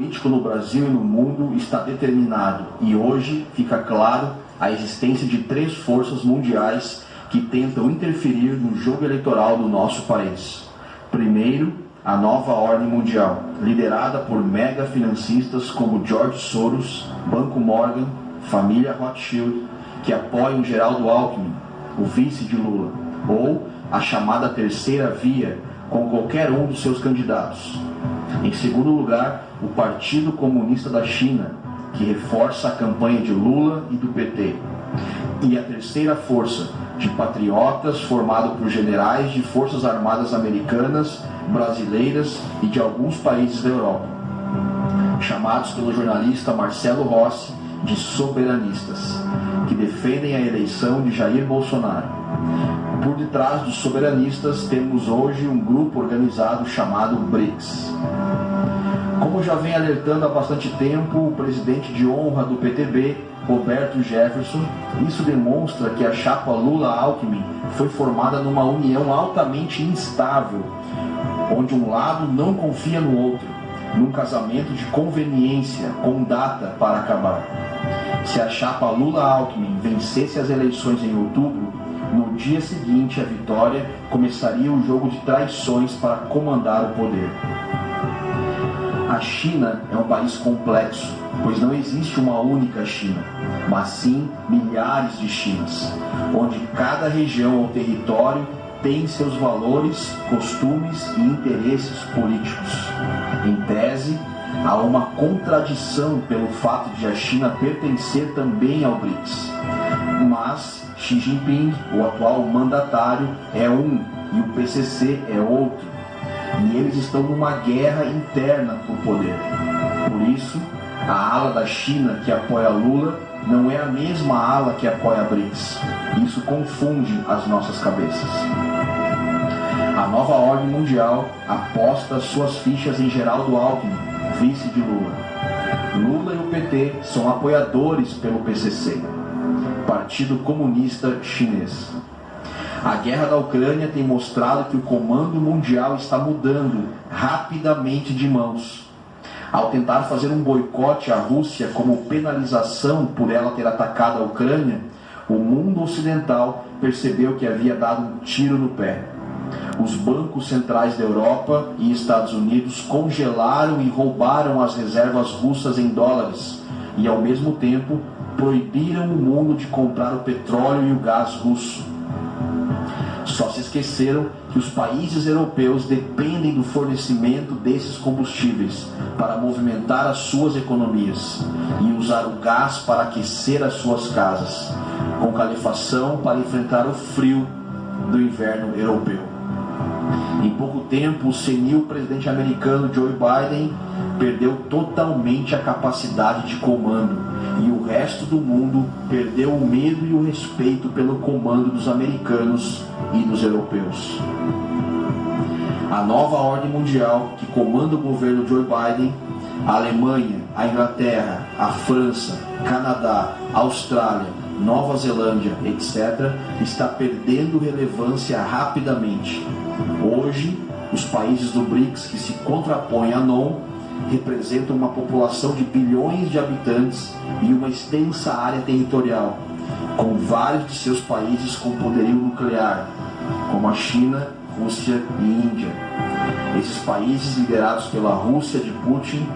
político no Brasil e no mundo está determinado e hoje fica claro a existência de 3 forças mundiais que tentam interferir no jogo eleitoral do nosso país. Primeiro, a nova ordem mundial, liderada por mega financistas como George Soros, Banco Morgan, família Rothschild, que apoiam Geraldo Alckmin, o vice de Lula, ou a chamada terceira via, com qualquer um dos seus candidatos. Em segundo lugar, o Partido Comunista da China, que reforça a campanha de Lula e do PT. E a terceira força, de patriotas formado por generais de forças armadas americanas, brasileiras e de alguns países da Europa, chamados pelo jornalista Marcelo Rossi de soberanistas, que defendem a eleição de Jair Bolsonaro. Por detrás dos soberanistas temos hoje um grupo organizado chamado BRICS. Como já vem alertando há bastante tempo o presidente de honra do PTB, Roberto Jefferson, isso demonstra que a chapa Lula-Alckmin foi formada numa união altamente instável, onde um lado não confia no outro, num casamento de conveniência com data para acabar. Se a chapa Lula-Alckmin vencesse as eleições em outubro, no dia seguinte à vitória começaria o jogo de traições para comandar o poder. A China é um país complexo, pois não existe uma única China, mas sim milhares de Chinas, onde cada região ou território tem seus valores, costumes e interesses políticos. Em tese, há uma contradição pelo fato de a China pertencer também ao BRICS. Mas Xi Jinping, o atual mandatário, é um e o PCC é outro. E eles estão numa guerra interna por poder. Por isso, a ala da China que apoia Lula não é a mesma ala que apoia a BRICS. Isso confunde as nossas cabeças. A nova ordem mundial aposta suas fichas em Geraldo Alckmin, vice de Lula. Lula e o PT são apoiadores pelo PCC, Partido Comunista Chinês. A guerra da Ucrânia tem mostrado que o comando mundial está mudando rapidamente de mãos. Ao tentar fazer um boicote à Rússia como penalização por ela ter atacado a Ucrânia, o mundo ocidental percebeu que havia dado um tiro no pé. Os bancos centrais da Europa e Estados Unidos congelaram e roubaram as reservas russas em dólares e, ao mesmo tempo, proibiram o mundo de comprar o petróleo e o gás russo. Só se esqueceram que os países europeus dependem do fornecimento desses combustíveis para movimentar as suas economias e usar o gás para aquecer as suas casas, com calefação para enfrentar o frio do inverno europeu. Em pouco tempo, o senil presidente americano Joe Biden perdeu totalmente a capacidade de comando e o resto do mundo perdeu o medo e o respeito pelo comando dos americanos e dos europeus. A nova ordem mundial que comanda o governo Joe Biden, a Alemanha, a Inglaterra, a França, Canadá, Austrália, Nova Zelândia, etc., está perdendo relevância rapidamente. Hoje, os países do BRICS que se contrapõem à NOM representam uma população de bilhões de habitantes e uma extensa área territorial, com vários de seus países com poderio nuclear, como a China, Rússia e Índia. Esses países, liderados pela Rússia de Putin,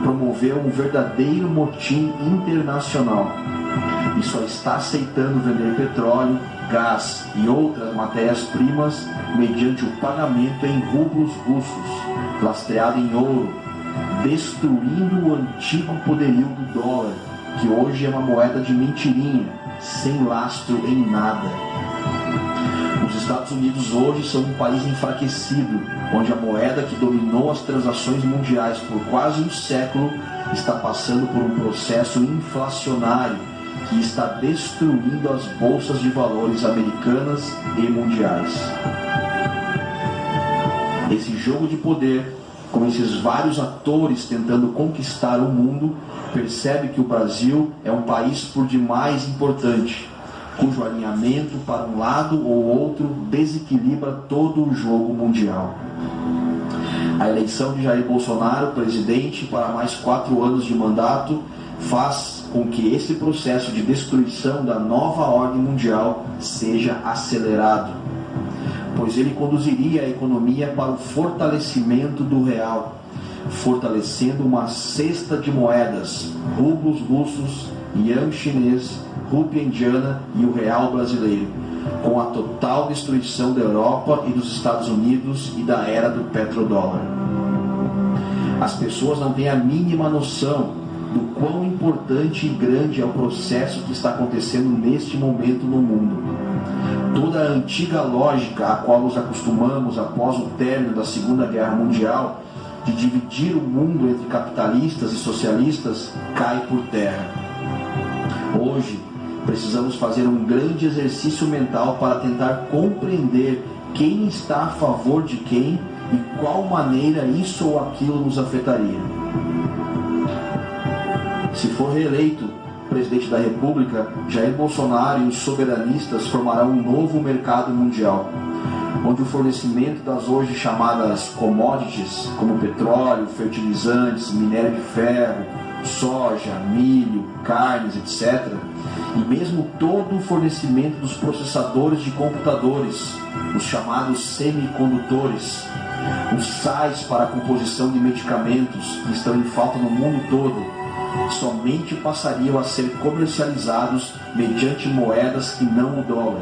promoveram um verdadeiro motim internacional e só está aceitando vender petróleo, gás e outras matérias-primas mediante o pagamento em rublos russos, lastreado em ouro, destruindo o antigo poderio do dólar, que hoje é uma moeda de mentirinha, sem lastro em nada. Os Estados Unidos hoje são um país enfraquecido, onde a moeda que dominou as transações mundiais por quase um século está passando por um processo inflacionário que está destruindo as bolsas de valores americanas e mundiais. Esse jogo de poder, com esses vários atores tentando conquistar o mundo, percebe que o Brasil é um país por demais importante, cujo alinhamento para um lado ou outro desequilibra todo o jogo mundial. A eleição de Jair Bolsonaro, presidente, para mais 4 anos de mandato, faz com que esse processo de destruição da nova ordem mundial seja acelerado, pois ele conduziria a economia para o fortalecimento do real, fortalecendo uma cesta de moedas, rublos russos, ian chinês, rúpia indiana e o real brasileiro, com a total destruição da Europa e dos Estados Unidos e da era do petrodólar. As pessoas não têm a mínima noção do quão importante e grande é o processo que está acontecendo neste momento no mundo. Toda a antiga lógica a qual nos acostumamos após o término da Segunda Guerra Mundial, de dividir o mundo entre capitalistas e socialistas, cai por terra. Hoje, precisamos fazer um grande exercício mental para tentar compreender quem está a favor de quem e qual maneira isso ou aquilo nos afetaria. Se for reeleito presidente da República, Jair Bolsonaro e os soberanistas formarão um novo mercado mundial, onde o fornecimento das hoje chamadas commodities, como petróleo, fertilizantes, minério de ferro, soja, milho, carnes, etc., e mesmo todo o fornecimento dos processadores de computadores, os chamados semicondutores, os sais para a composição de medicamentos que estão em falta no mundo todo, somente passariam a ser comercializados mediante moedas que não o dólar.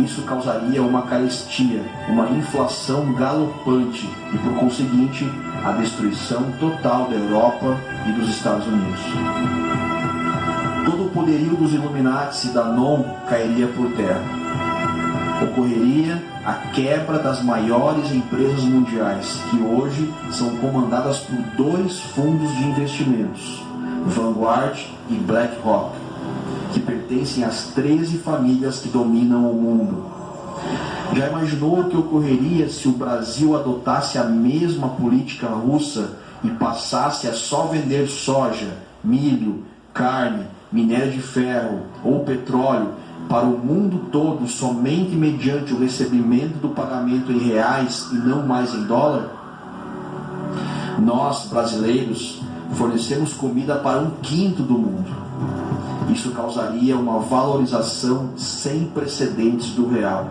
Isso causaria uma carestia, uma inflação galopante e, por conseguinte, a destruição total da Europa e dos Estados Unidos. Todo o poderio dos Illuminati e da NOM cairia por terra. Ocorreria a quebra das maiores empresas mundiais, que hoje são comandadas por 2 fundos de investimentos, Vanguard e BlackRock, que pertencem às 13 famílias que dominam o mundo. Já imaginou o que ocorreria se o Brasil adotasse a mesma política russa e passasse a só vender soja, milho, carne, minério de ferro ou petróleo para o mundo todo somente mediante o recebimento do pagamento em reais e não mais em dólar? Nós, brasileiros, fornecemos comida para 1/5 do mundo. Isso causaria uma valorização sem precedentes do real,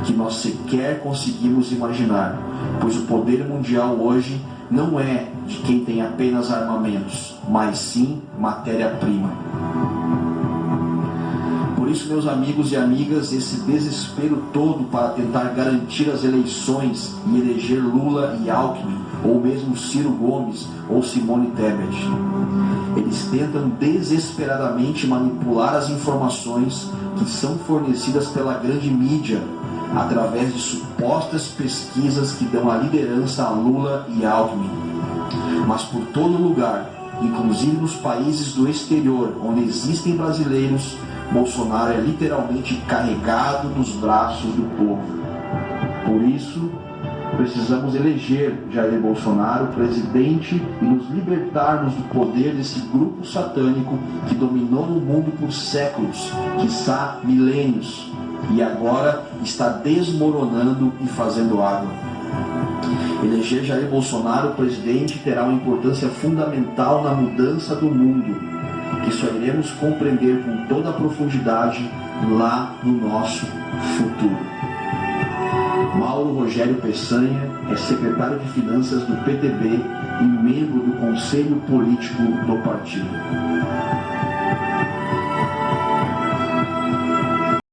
que nós sequer conseguimos imaginar, pois o poder mundial hoje não é de quem tem apenas armamentos, mas sim matéria-prima. Por isso, meus amigos e amigas, esse desespero todo para tentar garantir as eleições e eleger Lula e Alckmin, ou mesmo Ciro Gomes ou Simone Tebet. Eles tentam desesperadamente manipular as informações que são fornecidas pela grande mídia através de supostas pesquisas que dão a liderança a Lula e Alckmin. Mas por todo lugar, inclusive nos países do exterior onde existem brasileiros, Bolsonaro é literalmente carregado nos braços do povo. Por isso, precisamos eleger Jair Bolsonaro presidente e nos libertarmos do poder desse grupo satânico que dominou o mundo por séculos, quiçá milênios, e agora está desmoronando e fazendo água. Eleger Jair Bolsonaro presidente terá uma importância fundamental na mudança do mundo, que só iremos compreender com toda a profundidade lá no nosso futuro. Mauro Rogério Peçanha é secretário de Finanças do PTB e membro do Conselho Político do partido.